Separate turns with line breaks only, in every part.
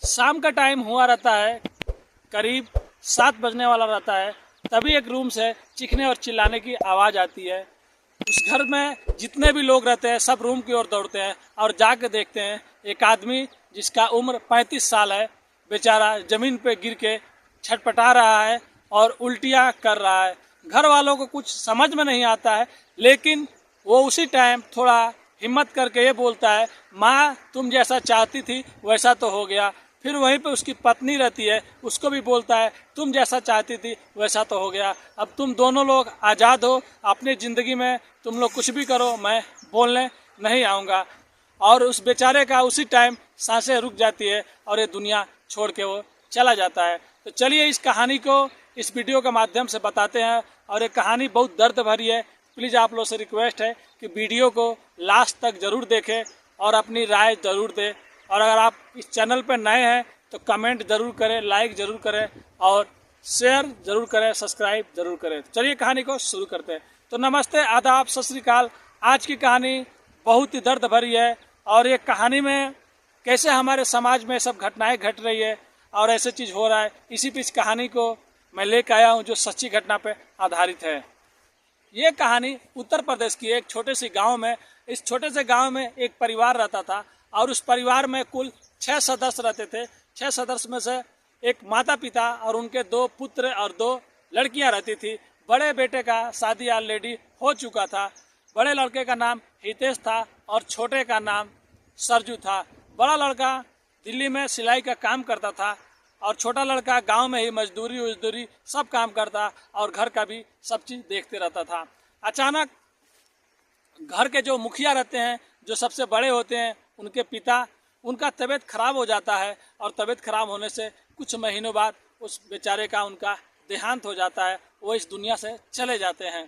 शाम का टाइम हुआ रहता है, करीब 7 बजने वाला रहता है। तभी एक रूम से चीखने और चिल्लाने की आवाज़ आती है। उस घर में जितने भी लोग रहते हैं सब रूम की ओर दौड़ते हैं और जाके देखते हैं एक आदमी जिसका उम्र 35 साल है, बेचारा ज़मीन पे गिर के छटपटा रहा है और उल्टियाँ कर रहा है। घर वालों को कुछ समझ में नहीं आता है, लेकिन वो उसी टाइम थोड़ा हिम्मत करके ये बोलता है, माँ तुम जैसा चाहती थी वैसा तो हो गया। फिर वहीं पे उसकी पत्नी रहती है, उसको भी बोलता है तुम जैसा चाहती थी वैसा तो हो गया, अब तुम दोनों लोग आज़ाद हो, अपनी ज़िंदगी में तुम लोग कुछ भी करो, मैं बोलने नहीं आऊँगा। और उस बेचारे का उसी टाइम सांसें रुक जाती है और ये दुनिया छोड़ के वो चला जाता है। तो चलिए इस कहानी को इस वीडियो के माध्यम से बताते हैं। और ये कहानी बहुत दर्द भरी है। प्लीज़ आप लोग से रिक्वेस्ट है कि वीडियो को लास्ट तक ज़रूर देखें और अपनी राय ज़रूर दें। और अगर आप इस चैनल पर नए हैं तो कमेंट ज़रूर करें, लाइक ज़रूर करें और शेयर ज़रूर करें, सब्सक्राइब ज़रूर करें। चलिए कहानी को शुरू करते हैं। तो नमस्ते, आदाब, सत श्री अकाल। आज की कहानी बहुत ही दर्द भरी है और ये कहानी में कैसे हमारे समाज में सब घटनाएं घट रही है और ऐसे चीज़ हो रहा है, इसी पे इस कहानी को मैं लेकर आया हूँ जो सच्ची घटना पे आधारित है। ये कहानी उत्तर प्रदेश की एक छोटे से गांव में, इस छोटे से गांव में एक परिवार रहता था और उस परिवार में कुल 6 सदस्य रहते थे। 6 सदस्य में से एक माता पिता और उनके 2 पुत्र और 2 लड़कियां रहती थी। बड़े बेटे का शादी ऑलरेडी हो चुका था। बड़े लड़के का नाम हितेश था और छोटे का नाम सरजू था। बड़ा लड़का दिल्ली में सिलाई का काम करता था और छोटा लड़का गांव में ही मजदूरी सब काम करता और घर का भी सब चीज़ देखते रहता था। अचानक घर के जो मुखिया रहते हैं, जो सबसे बड़े होते हैं, उनके पिता, उनका तबीयत खराब हो जाता है और तबीयत खराब होने से कुछ महीनों बाद उस बेचारे का उनका देहांत हो जाता है। वो इस दुनिया से चले जाते हैं।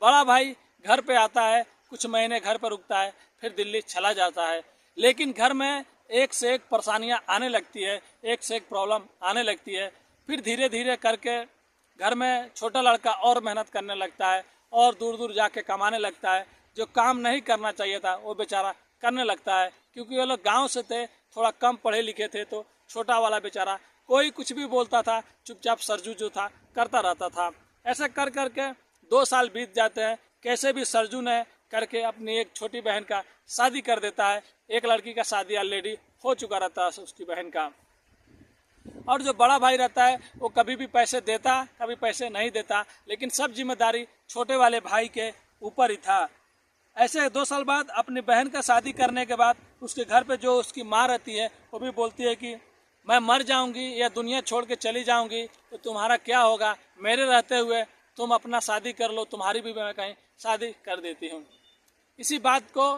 बड़ा भाई घर पे आता है, कुछ महीने घर पर रुकता है, फिर दिल्ली चला जाता है। लेकिन घर में एक से एक परेशानियां आने लगती है, एक से एक प्रॉब्लम आने लगती है। फिर धीरे धीरे करके घर में छोटा लड़का और मेहनत करने लगता है और दूर दूर जाके कमाने लगता है। जो काम नहीं करना चाहिए था वो बेचारा करने लगता है, क्योंकि वो लोग गाँव से थे, थोड़ा कम पढ़े लिखे थे। तो छोटा वाला बेचारा कोई कुछ भी बोलता था, चुपचाप सरजू जो था करता रहता था। ऐसे कर करके 2 साल बीत जाते हैं। कैसे भी सरजू ने करके अपनी एक छोटी बहन का शादी कर देता है। एक लड़की का शादी ऑलरेडी हो चुका रहता है उसकी बहन का। और जो बड़ा भाई रहता है वो कभी भी पैसे देता, कभी पैसे नहीं देता, लेकिन सब जिम्मेदारी छोटे वाले भाई के ऊपर ही था। ऐसे 2 साल बाद अपनी बहन का शादी करने के बाद उसके घर पे जो उसकी माँ रहती है वो भी बोलती है कि मैं मर जाऊंगी या दुनिया छोड़ के चली जाऊंगी तो तुम्हारा क्या होगा, मेरे रहते हुए तुम अपना शादी कर लो, तुम्हारी भी मैं कहीं शादी कर देती हूँ। इसी बात को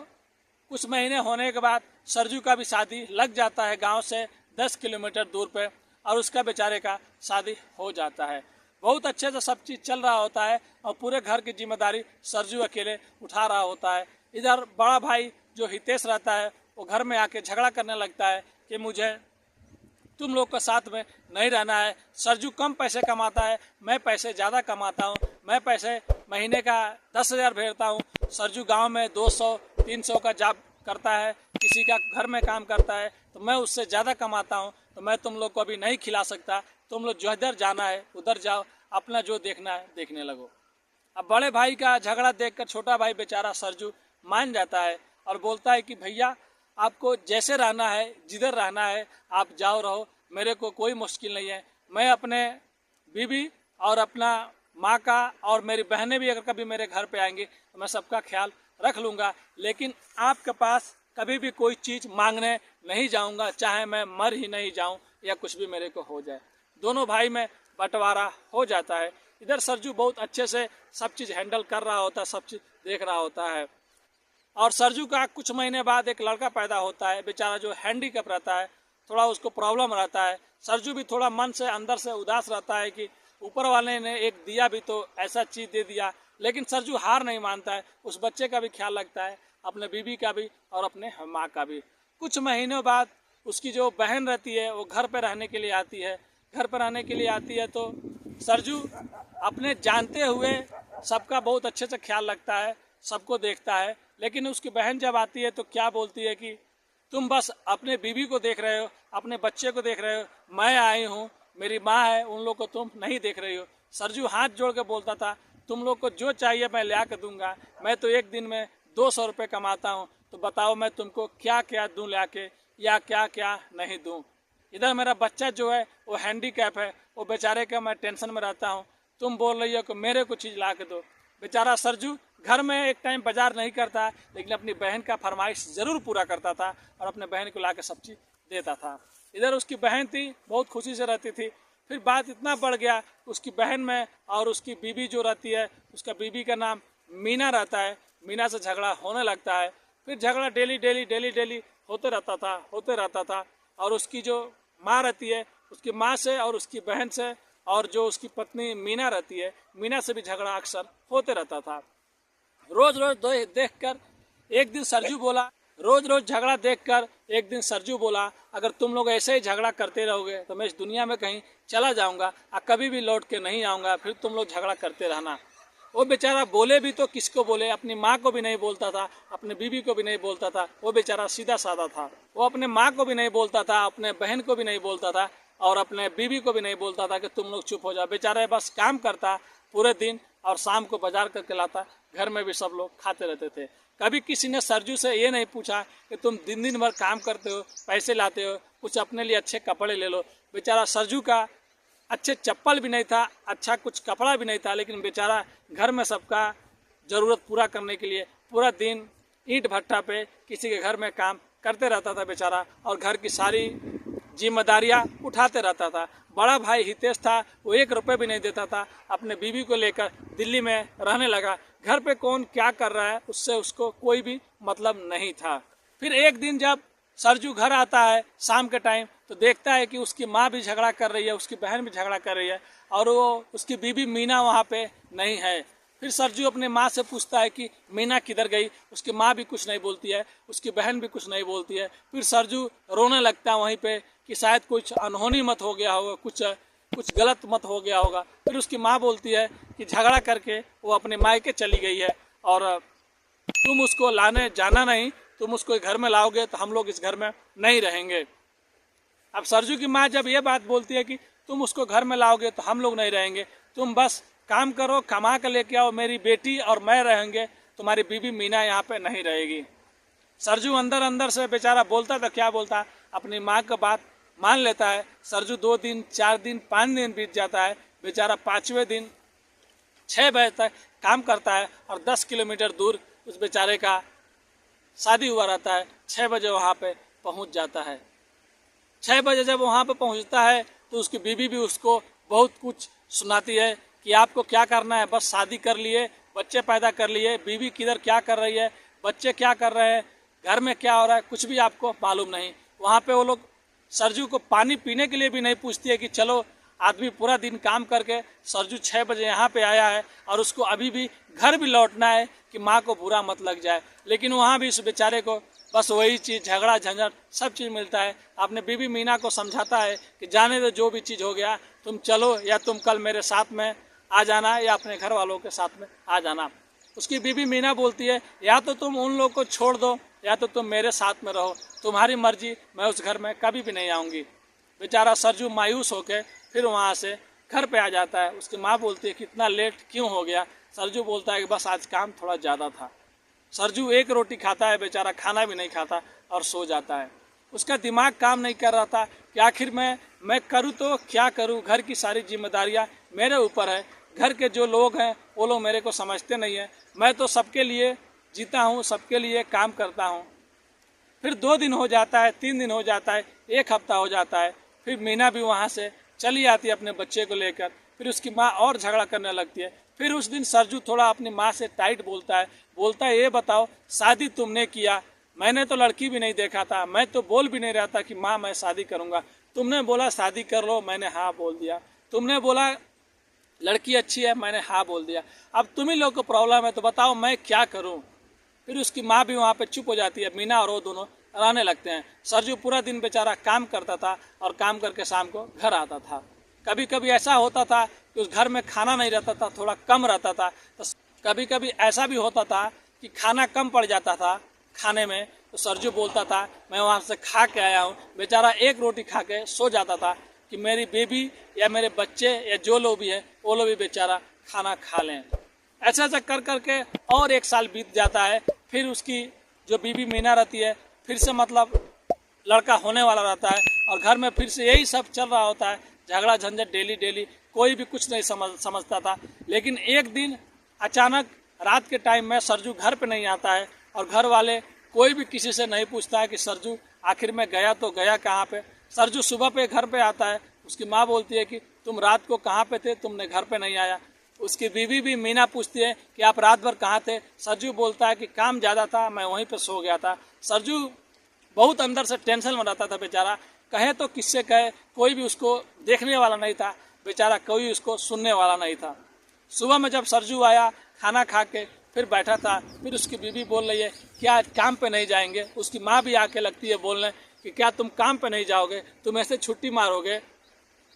कुछ महीने होने के बाद सरजू का भी शादी लग जाता है गांव से 10 किलोमीटर दूर पे, और उसका बेचारे का शादी हो जाता है। बहुत अच्छे से सब चीज़ चल रहा होता है और पूरे घर की जिम्मेदारी सरजू अकेले उठा रहा होता है। इधर बड़ा भाई जो हितेश रहता है वो घर में आके झगड़ा करने लगता है कि मुझे तुम लोग के साथ में नहीं रहना है। सरजू कम पैसे कमाता है, मैं पैसे ज़्यादा कमाता हूँ। मैं पैसे महीने का 10,000 भेजता हूँ, सरजू गांव में 200-300 का जॉब करता है, किसी का घर में काम करता है, तो मैं उससे ज़्यादा कमाता हूँ। तो मैं तुम लोग को अभी नहीं खिला सकता, तुम लोग जो इधर जाना है उधर जाओ, अपना जो देखना है देखने लगो। अब बड़े भाई का झगड़ा देखकर छोटा भाई बेचारा सरजू मान जाता है और बोलता है कि भैया आपको जैसे रहना है, जिधर रहना है आप जाओ रहो, मेरे को कोई मुश्किल नहीं है। मैं अपने बीवी और अपना माँ का और मेरी बहनें भी अगर कभी मेरे घर पे आएंगी तो मैं सबका ख्याल रख लूँगा, लेकिन आपके पास कभी भी कोई चीज़ मांगने नहीं जाऊँगा, चाहे मैं मर ही नहीं जाऊँ या कुछ भी मेरे को हो जाए। दोनों भाई में बंटवारा हो जाता है। इधर सरजू बहुत अच्छे से सब चीज़ हैंडल कर रहा होता है, सब चीज़ देख रहा होता है। और सरजू का कुछ महीने बाद एक लड़का पैदा होता है, बेचारा जो हैंडीकैप रहता है, थोड़ा उसको प्रॉब्लम रहता है। सरजू भी थोड़ा मन से अंदर से उदास रहता है कि ऊपर वाले ने एक दिया भी तो ऐसा चीज़ दे दिया, लेकिन सरजू हार नहीं मानता है। उस बच्चे का भी ख्याल रखता है, अपने बीवी का भी और अपने माँ का भी। कुछ महीनों बाद उसकी जो बहन रहती है वो घर पर रहने के लिए आती है। घर पर रहने के लिए आती है तो सरजू अपने जानते हुए सबका बहुत अच्छे से ख्याल रखता है, सबको देखता है। लेकिन उसकी बहन जब आती है तो क्या बोलती है कि तुम बस अपने बीवी को देख रहे हो, अपने बच्चे को देख रहे हो, मैं आई हूँ, मेरी माँ है, उन लोग को तुम नहीं देख रही हो। सरजू हाथ जोड़ के बोलता था, तुम लोग को जो चाहिए मैं ला के दूंगा, मैं तो एक दिन में 200 रुपये कमाता हूँ, तो बताओ मैं तुमको क्या क्या दूँ ला के या क्या क्या नहीं दूँ। इधर मेरा बच्चा जो है वो हैंडीकैप है, वो बेचारे का मैं टेंशन में रहता हूँ, तुम बोल रही हो कि मेरे को चीज़ ला के दो। बेचारा सरजू घर में एक टाइम बाजार नहीं करता, लेकिन अपनी बहन का फरमाइश ज़रूर पूरा करता था और अपने बहन को ला के सब चीज़ देता था। इधर उसकी बहन थी, बहुत खुशी से रहती थी। फिर बात इतना बढ़ गया उसकी बहन में और उसकी बीवी जो रहती है, उसका बीवी का नाम मीना रहता है, मीना से झगड़ा होने लगता है। फिर झगड़ा डेली होते रहता था और उसकी जो माँ रहती है, उसकी माँ से और उसकी बहन से और जो उसकी पत्नी मीना रहती है, मीना से भी झगड़ा अक्सर होते रहता था। रोज देखकर एक दिन सरजू बोला, रोज झगड़ा देखकर एक दिन सरजू बोला, अगर तुम लोग ऐसे ही झगड़ा करते रहोगे तो मैं इस दुनिया में कहीं चला जाऊंगा और कभी भी लौट के नहीं आऊँगा, फिर तुम लोग झगड़ा करते रहना। वो बेचारा बोले भी तो किसको बोले, अपनी माँ को भी नहीं बोलता था, अपने बीवी को भी नहीं बोलता था। वो बेचारा सीधा साधा था, वो अपने माँ को भी नहीं बोलता था, अपने बहन को भी नहीं बोलता था और अपने बीवी को भी नहीं बोलता था कि तुम लोग चुप हो जाओ। बेचारा बस काम करता पूरे दिन और शाम को बाजार करके लाता, घर में भी सब लोग खाते रहते थे। कभी किसी ने सरजू से ये नहीं पूछा कि तुम दिन भर काम करते हो, पैसे लाते हो, कुछ अपने लिए अच्छे कपड़े ले लो। बेचारा सरजू का अच्छे चप्पल भी नहीं था, अच्छा कुछ कपड़ा भी नहीं था, लेकिन बेचारा घर में सबका ज़रूरत पूरा करने के लिए पूरा दिन ईंट भट्टा पे किसी के घर में काम करते रहता था बेचारा और घर की सारी जिम्मेदारियां उठाते रहता था। बड़ा भाई हितेश था, वो 1 रुपये भी नहीं देता था, अपने बीवी को लेकर दिल्ली में रहने लगा। घर पे कौन क्या कर रहा है उससे उसको कोई भी मतलब नहीं था। फिर एक दिन जब सरजू घर आता है शाम के टाइम, तो देखता है कि उसकी माँ भी झगड़ा कर रही है, उसकी बहन भी झगड़ा कर रही है और वो उसकी बीवी मीना वहाँ पे नहीं है। फिर सरजू अपने माँ से पूछता है कि मीना किधर गई। उसकी माँ भी कुछ नहीं बोलती है, उसकी बहन भी कुछ नहीं बोलती है। फिर सरजू रोने लगता है वहीं पे कि शायद कुछ अनहोनी मत हो गया होगा, कुछ गलत मत हो गया होगा। फिर उसकी माँ बोलती है कि झगड़ा करके वो अपने मायके चली गई है और तुम उसको लाने जाना नहीं, तुम उसको घर में लाओगे तो हम लोग इस घर में नहीं रहेंगे। अब सरजू की माँ जब ये बात बोलती है कि तुम उसको घर में लाओगे तो हम लोग नहीं रहेंगे, तुम बस काम करो, कमा कर लेके आओ, मेरी बेटी और मैं रहेंगे, तुम्हारी बीवी मीना यहाँ पे नहीं रहेगी। सरजू अंदर से बेचारा बोलता था, क्या बोलता, अपनी माँ का बात मान लेता है। सरजू 2 दिन 4 दिन 5 दिन बीत जाता है, बेचारा 5वें दिन 6 बजे तक काम करता है और 10 किलोमीटर दूर उस बेचारे का शादी हुआ रहता है। 6 बजे वहाँ पे पहुँच जाता है। 6 बजे जब वहाँ पे पहुँचता है तो उसकी बीवी भी उसको बहुत कुछ सुनाती है कि आपको क्या करना है, बस शादी कर लिए, बच्चे पैदा कर लिए, बीवी किधर क्या कर रही है, बच्चे क्या कर रहे हैं, घर में क्या हो रहा है, कुछ भी आपको मालूम नहीं। वहाँ पे वो लोग सरजू को पानी पीने के लिए भी नहीं पूछती है कि चलो, आदमी पूरा दिन काम करके सरजू 6 बजे यहाँ पे आया है और उसको अभी भी घर भी लौटना है कि माँ को बुरा मत लग जाए। लेकिन वहाँ भी इस बेचारे को बस वही चीज़, झगड़ा झंझट सब चीज़ मिलता है। अपने बीवी मीना को समझाता है कि जाने दो, जो भी चीज़ हो गया, तुम चलो या तुम कल मेरे साथ में आ जाना या अपने घर वालों के साथ में आ जाना। उसकी बीवी मीना बोलती है, या तो तुम उन लोग को छोड़ दो या तो तुम मेरे साथ में रहो, तुम्हारी मर्जी, मैं उस घर में कभी भी नहीं आऊँगी। बेचारा सरजू मायूस होकर फिर वहाँ से घर पे आ जाता है। उसकी माँ बोलती है कि इतना लेट क्यों हो गया। सरजू बोलता है कि बस आज काम थोड़ा ज़्यादा था। सरजू 1 रोटी खाता है, बेचारा खाना भी नहीं खाता और सो जाता है। उसका दिमाग काम नहीं कर रहा था कि आखिर मैं करूँ तो क्या करूँ, घर की सारी जिम्मेदारियाँ मेरे ऊपर है, घर के जो लोग हैं वो लोग मेरे को समझते नहीं हैं, मैं तो सबके लिए जीता हूँ, सबके लिए काम करता हूँ। फिर 2 दिन हो जाता है, 3 दिन हो जाता है, 1 हफ्ता हो जाता है। फिर मीना भी वहाँ से चली आती है अपने बच्चे को लेकर। फिर उसकी माँ और झगड़ा करने लगती है। फिर उस दिन सरजू थोड़ा अपनी माँ से टाइट बोलता है, ये बताओ, शादी तुमने किया, मैंने तो लड़की भी नहीं देखा था, मैं तो बोल भी नहीं रहा था कि माँ मैं शादी करूँगा, तुमने बोला शादी कर लो, मैंने हाँ बोल दिया, तुमने बोला लड़की अच्छी है, मैंने हाँ बोल दिया, अब तुम ही लोग को प्रॉब्लम है तो बताओ मैं क्या करूँ। फिर उसकी माँ भी वहाँ पे चुप हो जाती है, मीना और वो दोनों रहने लगते हैं। सरजू पूरा दिन बेचारा काम करता था और काम करके शाम को घर आता था। कभी कभी ऐसा होता था कि उस घर में खाना नहीं रहता था, थोड़ा कम रहता था, तो कभी कभी ऐसा भी होता था कि खाना कम पड़ जाता था खाने में, तो सरजू बोलता था मैं वहाँ से खा के आया हूँ। बेचारा एक रोटी खा के सो जाता था कि मेरी बेबी या मेरे बच्चे या जो लोग भी है वो लोग भी बेचारा खाना खा लें। ऐसा ऐसा कर करके और 1 साल बीत जाता है। फिर उसकी जो बीबी मीना रहती है फिर से मतलब लड़का होने वाला रहता है और घर में फिर से यही सब चल रहा होता है, झगड़ा झंझट डेली डेली। कोई भी कुछ नहीं समझता था। लेकिन एक दिन अचानक रात के टाइम में सरजू घर पे नहीं आता है और घर वाले कोई भी किसी से नहीं पूछता है कि सरजू आखिर में गया तो गया कहाँ पे। सरजू सुबह पे घर पे आता है, उसकी माँ बोलती है कि तुम रात को कहाँ पे थे, तुमने घर पे नहीं आया। उसकी बीवी भी मीना पूछती है कि आप रात भर कहाँ थे। सरजू बोलता है कि काम ज़्यादा था, मैं वहीं पे सो गया था। सरजू बहुत अंदर से टेंशन में रहता था बेचारा। कहे तो किससे कहे, कोई भी उसको देखने वाला नहीं था बेचारा, कोई उसको सुनने वाला नहीं था। सुबह में जब सरजू आया खाना खा के फिर बैठा था, फिर उसकी बीवी बोल रही है क्या काम पे नहीं जाएंगे। उसकी माँ भी आके लगती है बोलने कि क्या तुम काम पे नहीं जाओगे, तुम ऐसे छुट्टी मारोगे।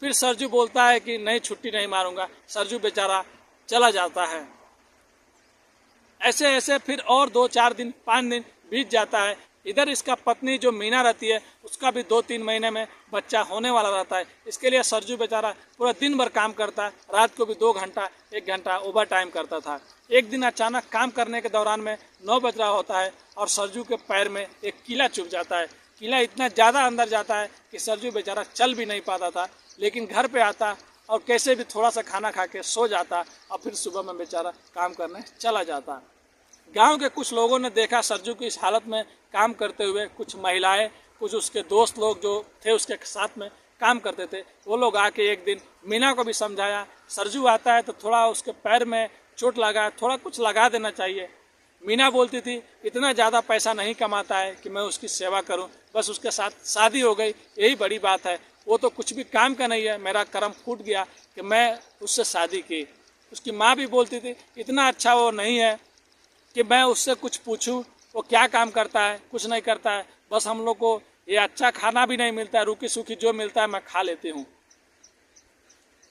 फिर सरजू बोलता है कि नहीं छुट्टी नहीं मारूंगा। सरजू बेचारा चला जाता है। ऐसे ऐसे फिर और 2-4 दिन 5 दिन बीत जाता है। इधर इसका पत्नी जो मीना रहती है उसका भी 2-3 महीने में बच्चा होने वाला रहता है। इसके लिए सरजू बेचारा पूरा दिन भर काम करता है, रात को भी 2 घंटा 1 घंटा ओवर टाइम करता था। एक दिन अचानक काम करने के दौरान में 9 बज रहा होता है और सरजू के पैर में एक कीला चुभ जाता है। कीला इतना ज़्यादा अंदर जाता है कि सरजू बेचारा चल भी नहीं पाता था। लेकिन घर पे आता और कैसे भी थोड़ा सा खाना खा के सो जाता और फिर सुबह में बेचारा काम करने चला जाता। गांव के कुछ लोगों ने देखा सरजू की इस हालत में काम करते हुए। कुछ महिलाएं, कुछ उसके दोस्त लोग जो थे उसके साथ में काम करते थे, वो लोग आके एक दिन मीना को भी समझाया। सरजू आता है तो थोड़ा उसके पैर में चोट लगा, थोड़ा कुछ लगा देना चाहिए। मीना बोलती थी इतना ज़्यादा पैसा नहीं कमाता है कि मैं उसकी सेवा करूं, बस उसके साथ शादी हो गई यही बड़ी बात है। वो तो कुछ भी काम का नहीं है, मेरा कर्म फूट गया कि मैं उससे शादी की। उसकी माँ भी बोलती थी इतना अच्छा वो नहीं है कि मैं उससे कुछ पूछूं, वो क्या काम करता है, कुछ नहीं करता है। बस हम लोग को ये अच्छा खाना भी नहीं मिलता है, रूखी सूखी जो मिलता है मैं खा लेती हूँ।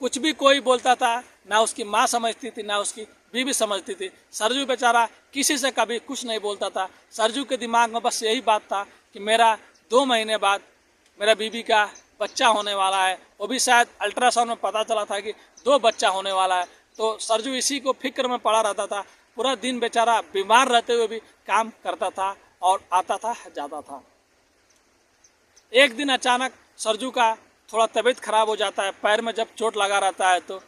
कुछ भी कोई बोलता था, ना उसकी माँ समझती थी ना उसकी बीवी समझती थी। सरजू बेचारा किसी से कभी कुछ नहीं बोलता था। सरजू के दिमाग में बस यही बात था कि मेरा 2 महीने बाद मेरा बीवी का बच्चा होने वाला है। वो भी शायद अल्ट्रासाउंड में पता चला था कि 2 बच्चा होने वाला है। तो सरजू इसी को फिक्र में पड़ा रहता था। पूरा दिन बेचारा बीमार रहते हुए भी काम करता था और आता था जाता था। एक दिन अचानक सरजू का थोड़ा तबीयत खराब हो जाता है, पैर में जब चोट लगा रहता है तो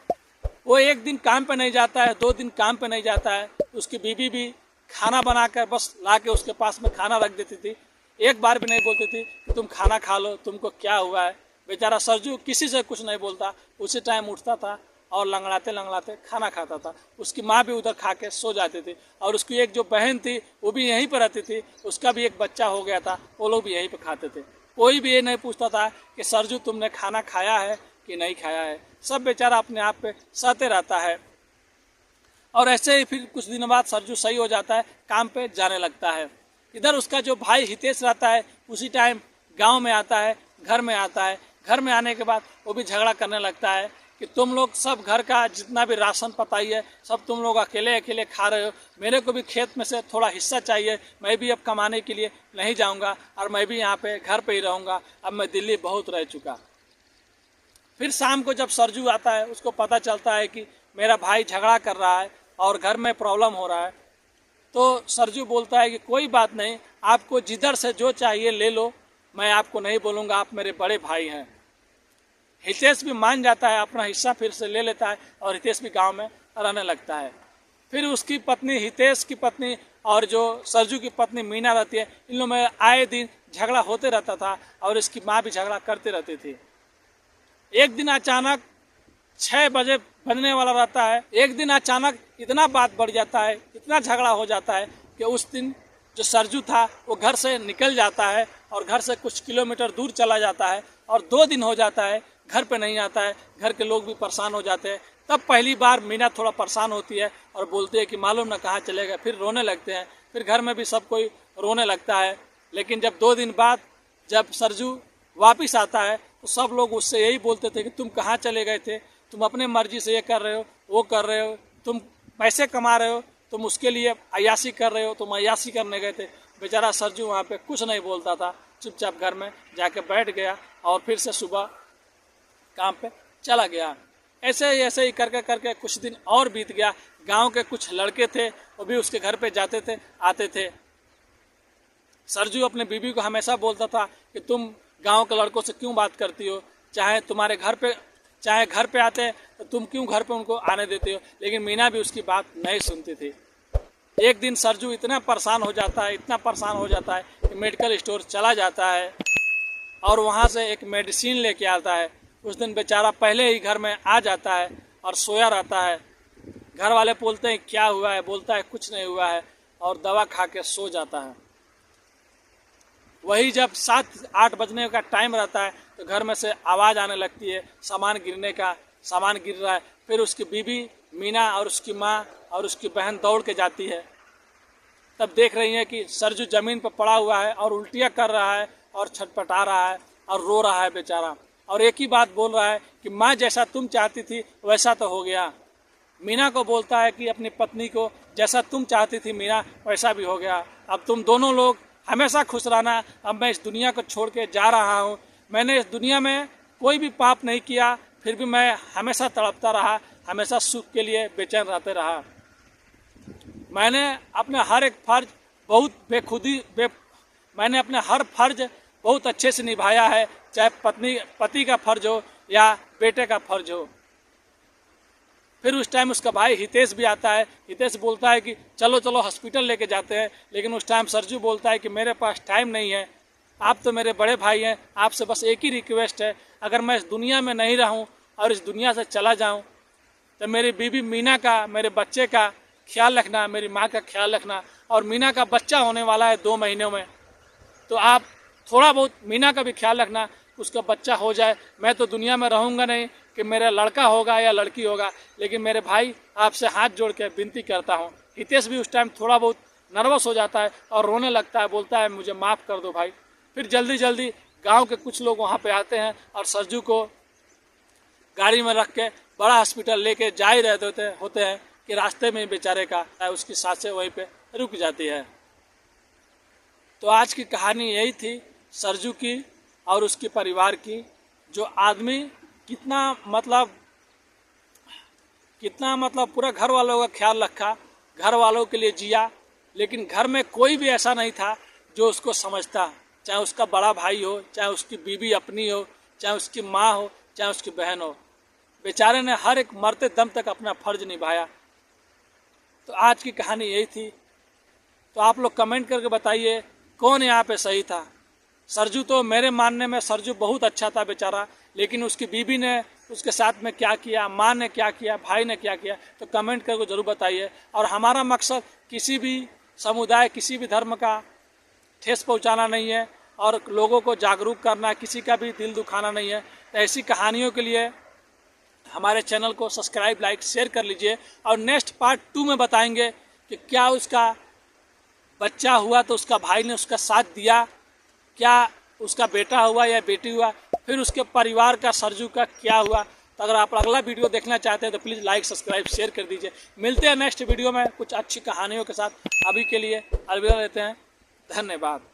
वो एक दिन काम पे नहीं जाता है, 2 दिन काम पे नहीं जाता है। उसकी बीवी भी खाना बनाकर बस ला के उसके पास में खाना रख देती थी। एक बार भी नहीं बोलती थी कि तुम खाना खा लो, तुमको क्या हुआ है। बेचारा सरजू किसी से कुछ नहीं बोलता, उसी टाइम उठता था और लंगड़ाते लंगड़ाते खाना खाता था। उसकी माँ भी उधर खा के सो जाती थी और उसकी एक जो बहन थी वो भी यहीं पर रहती थी, उसका भी एक बच्चा हो गया था, वो लोग भी यहीं पर खाते थे। कोई भी ये नहीं पूछता था कि सरजू तुमने खाना खाया है कि नहीं खाया है। सब बेचारा अपने आप पे सहते रहता है। और ऐसे ही फिर कुछ दिनों बाद सरजू सही हो जाता है, काम पे जाने लगता है। इधर उसका जो भाई हितेश रहता है उसी टाइम गांव में आता है, घर में आता है। घर में आने के बाद वो भी झगड़ा करने लगता है कि तुम लोग सब घर का जितना भी राशन पताई है सब तुम लोग अकेले अकेले खा रहे हो, मेरे को भी खेत में से थोड़ा हिस्सा चाहिए, मैं भी अब कमाने के लिए नहीं जाऊंगा और मैं भी यहाँ पे घर पे ही रहूँगा, अब मैं दिल्ली बहुत रह चुका। फिर शाम को जब सरजू आता है उसको पता चलता है कि मेरा भाई झगड़ा कर रहा है और घर में प्रॉब्लम हो रहा है। तो सरजू बोलता है कि कोई बात नहीं, आपको जिधर से जो चाहिए ले लो, मैं आपको नहीं बोलूँगा, आप मेरे बड़े भाई हैं। हितेश भी मान जाता है, अपना हिस्सा फिर से ले लेता है और हितेश भी गांव में रहने लगता है। फिर उसकी पत्नी, हितेश की पत्नी और जो सरजू की पत्नी मीना रहती है, इन लोगों में आए दिन झगड़ा होते रहता था और इसकी माँ भी झगड़ा करती रहती थी। एक दिन अचानक 6 बजे बजने वाला रहता है, एक दिन अचानक इतना बात बढ़ जाता है, इतना झगड़ा हो जाता है कि उस दिन जो सरजू था वो घर से निकल जाता है और घर से कुछ किलोमीटर दूर चला जाता है और 2 दिन हो जाता है घर पे नहीं आता है। घर के लोग भी परेशान हो जाते हैं। तब पहली बार मीना थोड़ा परेशान होती है और बोलती है कि मालूम ना कहाँ चले गए। फिर रोने लगते हैं, फिर घर में भी सब कोई रोने लगता है। लेकिन जब 2 दिन बाद जब सरजू वापस आता है तो सब लोग उससे यही बोलते थे कि तुम कहाँ चले गए थे, तुम अपने मर्जी से ये कर रहे हो वो कर रहे हो, तुम पैसे कमा रहे हो, तुम उसके लिए अय्याशी कर रहे हो, तुम अय्याशी करने गए थे। बेचारा सरजू वहाँ पे कुछ नहीं बोलता था, चुपचाप घर में जाके बैठ गया और फिर से सुबह काम पे चला गया। ऐसे ही करके करके कुछ दिन और बीत गया। गांव के कुछ लड़के थे, वो भी उसके घर पे जाते थे, आते थे। सरजू अपने बीबी को हमेशा बोलता था कि तुम गांव के लड़कों से क्यों बात करती हो, चाहे घर पे आते हैं तो तुम क्यों घर पे उनको आने देते हो। लेकिन मीना भी उसकी बात नहीं सुनती थी। एक दिन सरजू इतना परेशान हो जाता है कि मेडिकल स्टोर चला जाता है और वहाँ से एक मेडिसिन लेके आता है। उस दिन बेचारा पहले ही घर में आ जाता है और सोया रहता है। घर वाले बोलते हैं क्या हुआ है, बोलता है कुछ नहीं हुआ है और दवा खा के सो जाता है। वही जब 7-8 बजने का टाइम रहता है तो घर में से आवाज़ आने लगती है सामान गिर रहा है। फिर उसकी बीबी मीना और उसकी माँ और उसकी बहन दौड़ के जाती है। तब देख रही है कि सरजू ज़मीन पर पड़ा हुआ है और उल्टियाँ कर रहा है और छटपटा रहा है और रो रहा है बेचारा, और एक ही बात बोल रहा है कि माँ जैसा तुम चाहती थी वैसा तो हो गया। मीना को बोलता है कि अपनी पत्नी को जैसा तुम चाहती थी मीना वैसा भी हो गया। अब तुम दोनों लोग हमेशा खुश रहना। अब मैं इस दुनिया को छोड़ के जा रहा हूँ। मैंने इस दुनिया में कोई भी पाप नहीं किया, फिर भी मैं हमेशा तड़पता रहा, हमेशा सुख के लिए बेचैन रहते रहा। मैंने अपने हर एक फर्ज मैंने अपने हर फर्ज बहुत अच्छे से निभाया है, चाहे पति का फर्ज हो या बेटे का फर्ज हो। फिर उस टाइम उसका भाई हितेश भी आता है। हितेश बोलता है कि चलो हॉस्पिटल लेके जाते हैं। लेकिन उस टाइम सरजू बोलता है कि मेरे पास टाइम नहीं है, आप तो मेरे बड़े भाई हैं, आपसे बस एक ही रिक्वेस्ट है, अगर मैं इस दुनिया में नहीं रहूं और इस दुनिया से चला जाऊं तो मेरी बीबी मीना का, मेरे बच्चे का ख्याल रखना, मेरी माँ का ख्याल रखना। और मीना का बच्चा होने वाला है 2 महीनों में, तो आप थोड़ा बहुत मीना का भी ख्याल रखना, उसका बच्चा हो जाए। मैं तो दुनिया में रहूँगा नहीं कि मेरा लड़का होगा या लड़की होगा, लेकिन मेरे भाई आपसे हाथ जोड़ के विनती करता हूँ। हितेश भी उस टाइम थोड़ा बहुत नर्वस हो जाता है और रोने लगता है, बोलता है मुझे माफ़ कर दो भाई। फिर जल्दी गांव के कुछ लोग वहाँ पे आते हैं और सरजू को गाड़ी में रख के बड़ा हॉस्पिटल लेके जा ही रहे होते हैं कि रास्ते में बेचारे का उसकी सांसें वहीं पे रुक जाती है। तो आज की कहानी यही थी सरजू की और उसके परिवार की। जो आदमी कितना मतलब पूरा घर वालों का ख्याल रखा, घर वालों के लिए जिया, लेकिन घर में कोई भी ऐसा नहीं था जो उसको समझता, चाहे उसका बड़ा भाई हो, चाहे उसकी बीवी अपनी हो, चाहे उसकी माँ हो, चाहे उसकी बहन हो। बेचारे ने हर एक मरते दम तक अपना फर्ज निभाया। तो आज की कहानी यही थी। तो आप लोग कमेंट करके बताइए कौन यहाँ पे सही था। सरजू तो मेरे मानने में सरजू बहुत अच्छा था बेचारा, लेकिन उसकी बीबी ने उसके साथ में क्या किया, माँ ने क्या किया, भाई ने क्या किया, तो कमेंट करके ज़रूर बताइए। और हमारा मकसद किसी भी समुदाय, किसी भी धर्म का ठेस पहुँचाना नहीं है और लोगों को जागरूक करना, किसी का भी दिल दुखाना नहीं है। तो ऐसी कहानियों के लिए हमारे चैनल को सब्सक्राइब, लाइक, शेयर कर लीजिए। और नेक्स्ट पार्ट 2 में बताएंगे कि क्या उसका बच्चा हुआ तो उसका भाई ने उसका साथ दिया, क्या उसका बेटा हुआ या बेटी हुआ, फिर उसके परिवार का, सरजू का क्या हुआ। तो अगर आप अगला वीडियो देखना चाहते हैं तो प्लीज़ लाइक, सब्सक्राइब, शेयर कर दीजिए। मिलते हैं नेक्स्ट वीडियो में कुछ अच्छी कहानियों के साथ। अभी के लिए अलविदा लेते हैं। धन्यवाद।